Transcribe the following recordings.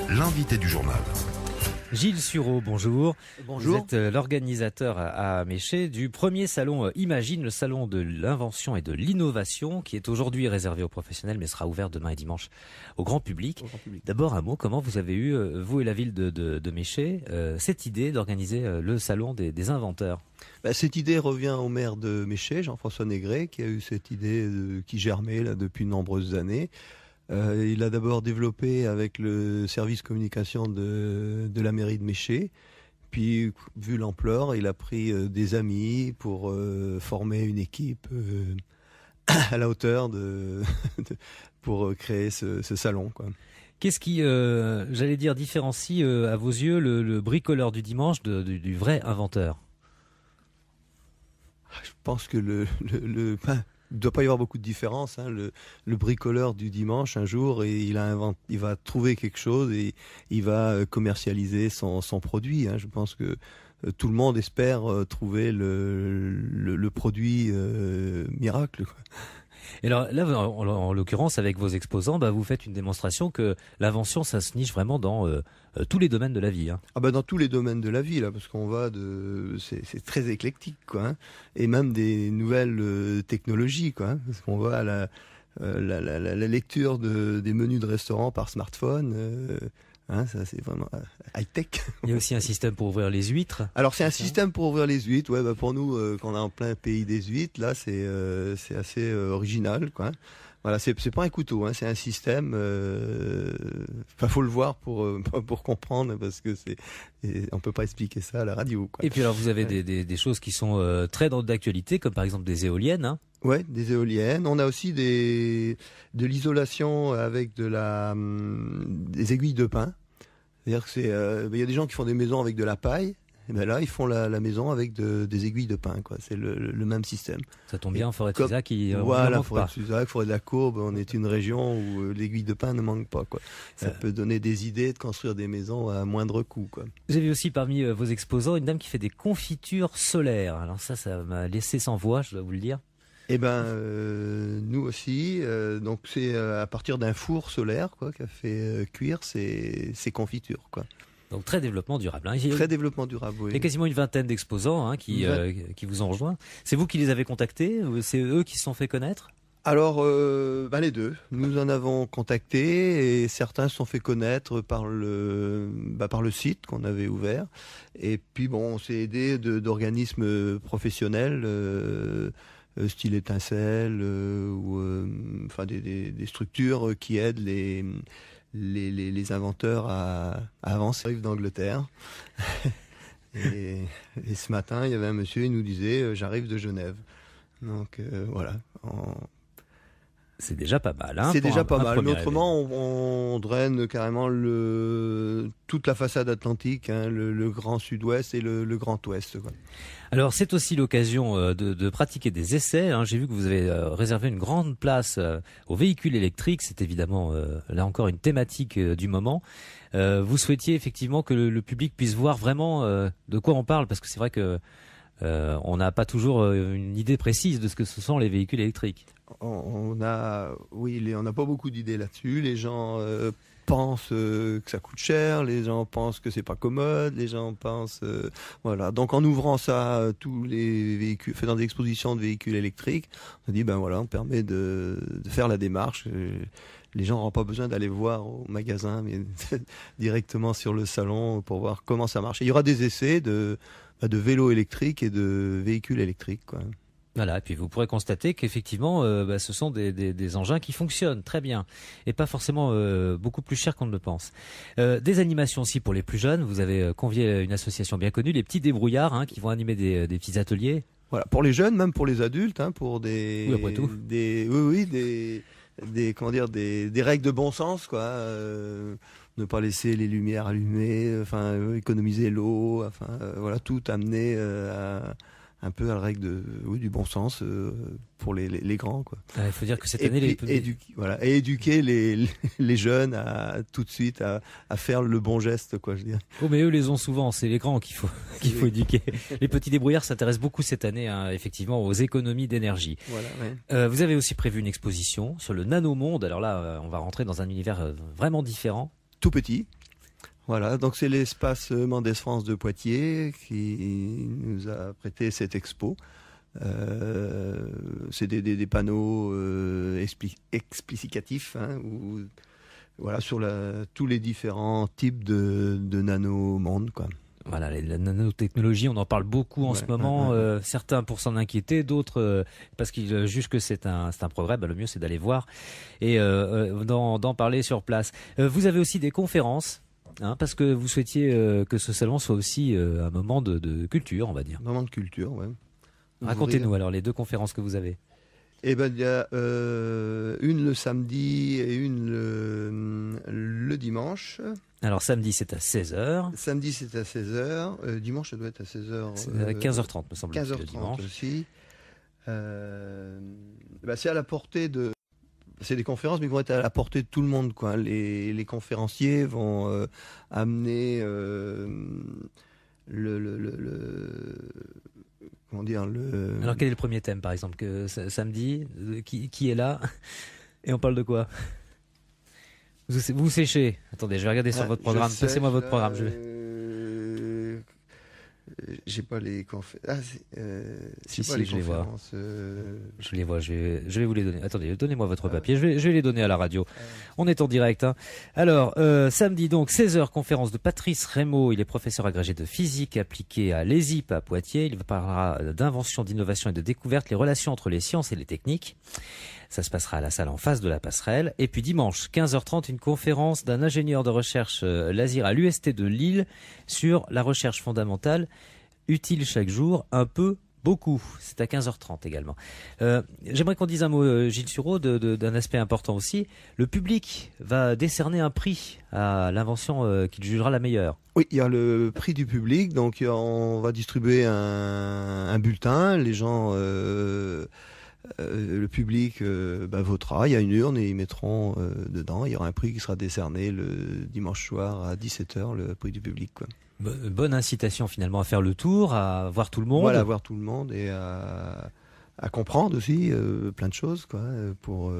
l'invité du journal. Gilles Sureau, bonjour. Bonjour. Vous êtes l'organisateur à Méchet du premier salon Imagine, le salon de l'invention et de l'innovation, qui est aujourd'hui réservé aux professionnels, mais sera ouvert demain et dimanche au grand public. D'abord un mot, comment vous avez eu, vous et la ville de Méchet, cette idée d'organiser le salon des inventeurs? Cette idée revient au maire de Méchet, Jean-François Négret, qui a eu cette idée qui germait là, depuis de nombreuses années. Il a d'abord développé avec le service communication de la mairie de Méchet. Puis, vu l'ampleur, il a pris des amis pour former une équipe à la hauteur pour créer ce salon, quoi. Qu'est-ce qui, j'allais dire, différencie à vos yeux le bricoleur du dimanche du vrai inventeur? Je pense que il ne doit pas y avoir beaucoup de différence. Le bricoleur du dimanche, un jour, il va trouver quelque chose et il va commercialiser son produit. Je pense que tout le monde espère trouver le produit miracle, quoi. Et alors là, en l'occurrence, avec vos exposants, vous faites une démonstration que l'invention, ça se niche vraiment dans tous les domaines de la vie. Dans tous les domaines de la vie, là, parce qu'on va c'est très éclectique, quoi, et même des nouvelles technologies, quoi, parce qu'on va à la lecture des menus de restaurants par smartphone. Ça c'est vraiment high-tech. Il y a aussi un système pour ouvrir les huîtres. Alors c'est un système pour ouvrir les huîtres. Ouais, pour nous, quand on est en plein pays des huîtres, là c'est assez original, quoi. Voilà, c'est pas un couteau, c'est un système. Faut le voir pour comprendre, parce que on peut pas expliquer ça à la radio, quoi. Et puis alors vous avez des choses qui sont très d'actualité, comme par exemple des éoliennes. Ouais, des éoliennes. On a aussi de l'isolation avec des aiguilles de pin. C'est-à-dire que il y a des gens qui font des maisons avec de la paille. Et là, ils font la maison avec des aiguilles de pin, quoi. C'est le même système. Ça tombe bien, forêt de Suzac, voilà, forêt de Suzac, forêt de la Courbe. On est une région où l'aiguille de pin ne manque pas, quoi. Ça peut donner des idées de construire des maisons à moindre coût, quoi. J'ai vu aussi parmi vos exposants une dame qui fait des confitures solaires. Alors ça m'a laissé sans voix, je dois vous le dire. Nous aussi. Donc c'est à partir d'un four solaire, quoi, qui a fait cuire ces confitures, quoi. Donc très développement durable. Très développement durable, oui. Il y a quasiment une vingtaine d'exposants qui vous ont rejoint. C'est vous qui les avez contactés ou c'est eux qui se sont fait connaître? Alors, les deux. Nous en avons contacté et certains se sont fait connaître par le site qu'on avait ouvert. Et puis on s'est aidé d'organismes professionnels, style Étincelle, ou des structures qui aident les inventeurs à avancer. Arrive d'Angleterre. et ce matin, il y avait un monsieur, il nous disait j'arrive de Genève. Donc voilà. C'est déjà pas mal. C'est déjà pas mal. Mais autrement, on draine carrément toute la façade atlantique, le grand sud-ouest et le grand ouest, quoi. Alors c'est aussi l'occasion de pratiquer des essais. J'ai vu que vous avez réservé une grande place aux véhicules électriques. C'est évidemment là encore une thématique du moment. Vous souhaitiez effectivement que le public puisse voir vraiment de quoi on parle, parce que c'est vrai que on n'a pas toujours une idée précise de ce que ce sont les véhicules électriques. On n'a pas beaucoup d'idées là-dessus. Les gens pensent que ça coûte cher, les gens pensent que c'est pas commode, les gens pensent voilà. Donc en ouvrant ça tous les véhicules, faisant des expositions de véhicules électriques, on dit on permet de faire la démarche. Les gens n'auront pas besoin d'aller voir au magasin, mais directement sur le salon pour voir comment ça marche. Et il y aura des essais de vélos électriques et de véhicules électriques, quoi. Voilà, et puis vous pourrez constater qu'effectivement, ce sont des engins qui fonctionnent très bien et pas forcément beaucoup plus cher qu'on ne le pense. Des animations aussi pour les plus jeunes. Vous avez convié une association bien connue, les petits débrouillards, qui vont animer des petits ateliers. Voilà, pour les jeunes, même pour les adultes, pour des oui, après tout. des règles de bon sens, quoi. Ne pas laisser les lumières allumées, économiser l'eau, voilà, tout amener un peu à la règle du bon sens pour les grands, quoi. Il faut dire que cette année, éduquer les jeunes tout de suite à faire le bon geste, quoi, je veux dire. Oh, mais eux les ont souvent, c'est les grands qu'il faut éduquer. Les petits débrouillards s'intéressent beaucoup cette année, effectivement, aux économies d'énergie. Voilà, ouais. Vous avez aussi prévu une exposition sur le nanomonde. Alors là, on va rentrer dans un univers vraiment différent. Tout petit. Voilà, donc c'est l'espace Mendès France de Poitiers qui nous a prêté cette expo. C'est des panneaux explicatifs, hein, voilà, sur tous les différents types de nanomondes, quoi. Voilà, la nanotechnologie, on en parle beaucoup en ce moment. Certains pour s'en inquiéter, d'autres parce qu'ils jugent que c'est un progrès. Le mieux, c'est d'aller voir et d'en parler sur place. Vous avez aussi des conférences, hein, parce que vous souhaitiez que ce salon soit aussi un moment de culture, on va dire. Un moment de culture, ouais. Racontez-nous alors les 2 conférences que vous avez. Eh ben, il y a une le samedi et une le dimanche. Alors samedi c'est à 16h. Samedi c'est à 16h. Dimanche ça doit être à 16h. C'est à 15h30 me semble. 15h30 aussi. C'est à la portée de... C'est des conférences mais qui vont être à la portée de tout le monde, quoi. Les conférenciers vont amener comment dire, Alors quel est le premier thème par exemple que samedi qui est là et on parle de quoi? Vous séchez. Attendez, je vais regarder sur votre programme. Passez-moi votre programme. J'ai pas les conférences. Si, je les vois. Je les vois. Je vais vous les donner. Attendez, donnez-moi votre papier. Je vais les donner à la radio. On est en direct. Hein. Alors, samedi donc 16h, conférence de Patrice Rémaud. Il est professeur agrégé de physique appliquée à l'ESIP à Poitiers. Il parlera d'invention, d'innovation et de découverte, les relations entre les sciences et les techniques. Ça se passera à la salle en face de la passerelle. Et puis dimanche, 15h30, une conférence d'un ingénieur de recherche laser à l'UST de Lille sur la recherche fondamentale, utile chaque jour, un peu, beaucoup. C'est à 15h30 également. J'aimerais qu'on dise un mot, Gilles Sureau, d'un aspect important aussi. Le public va décerner un prix à l'invention qu'il jugera la meilleure. Oui, il y a le prix du public. Donc on va distribuer un bulletin. Les gens... le public votera, il y a une urne et ils mettront dedans. Il y aura un prix qui sera décerné le dimanche soir à 17h, le prix du public, quoi. Bonne incitation finalement à faire le tour, à voir tout le monde. Voilà, à voir tout le monde et à comprendre aussi plein de choses, quoi, pour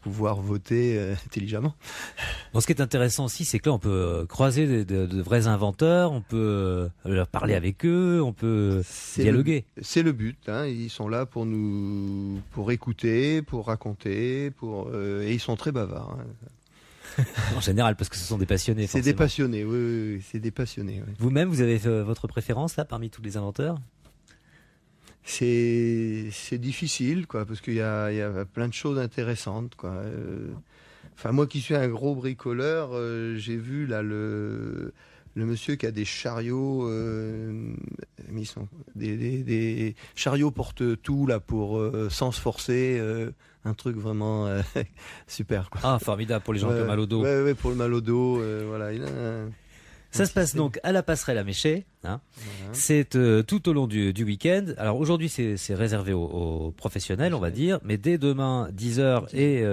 pouvoir voter intelligemment. Bon, ce qui est intéressant aussi, c'est que là on peut croiser de vrais inventeurs, on peut leur parler avec eux, on peut dialoguer. C'est le but, hein. Ils sont là pour écouter, pour raconter, et ils sont très bavards, hein. En général, parce que ce sont des passionnés. C'est des passionnés, oui, c'est des passionnés. Oui. Vous-même, vous avez votre préférence là parmi tous les inventeurs? C'est difficile, quoi, parce qu'il y a plein de choses intéressantes, quoi. Enfin, moi qui suis un gros bricoleur, j'ai vu là le monsieur qui a des chariots, des chariots porte-tout là pour sans se forcer, un truc vraiment super, quoi. Ah, formidable pour les gens qui ont mal au dos. Ouais, pour le mal au dos, voilà. Ça se passe donc à la passerelle à Méchet, hein. Voilà. C'est tout au long du week-end. Alors aujourd'hui c'est réservé aux professionnels, on va dire, mais dès demain 10h et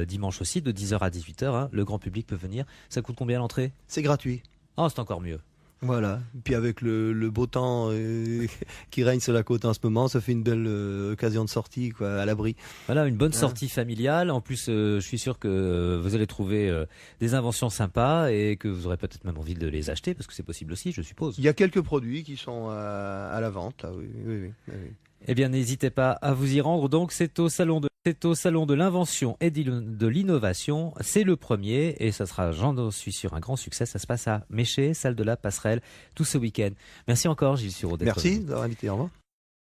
dimanche aussi de 10h à 18h, hein, le grand public peut venir. Ça coûte combien l'entrée? C'est gratuit. Oh, c'est encore mieux. Voilà. Puis avec le beau temps qui règne sur la côte en ce moment, ça fait une belle occasion de sortie, quoi, à l'abri. Voilà, une bonne sortie familiale. En plus, je suis sûr que vous allez trouver des inventions sympas et que vous aurez peut-être même envie de les acheter, parce que c'est possible aussi, je suppose. Il y a quelques produits qui sont à la vente, là, oui. Eh bien, n'hésitez pas à vous y rendre. Donc, c'est au salon de l'invention et de l'innovation. C'est le premier et ça sera, j'en suis sûr, un grand succès. Ça se passe à Méchet, salle de la Passerelle, tout ce week-end. Merci encore, Gilles Sureau. Merci d'avoir invité. Au revoir.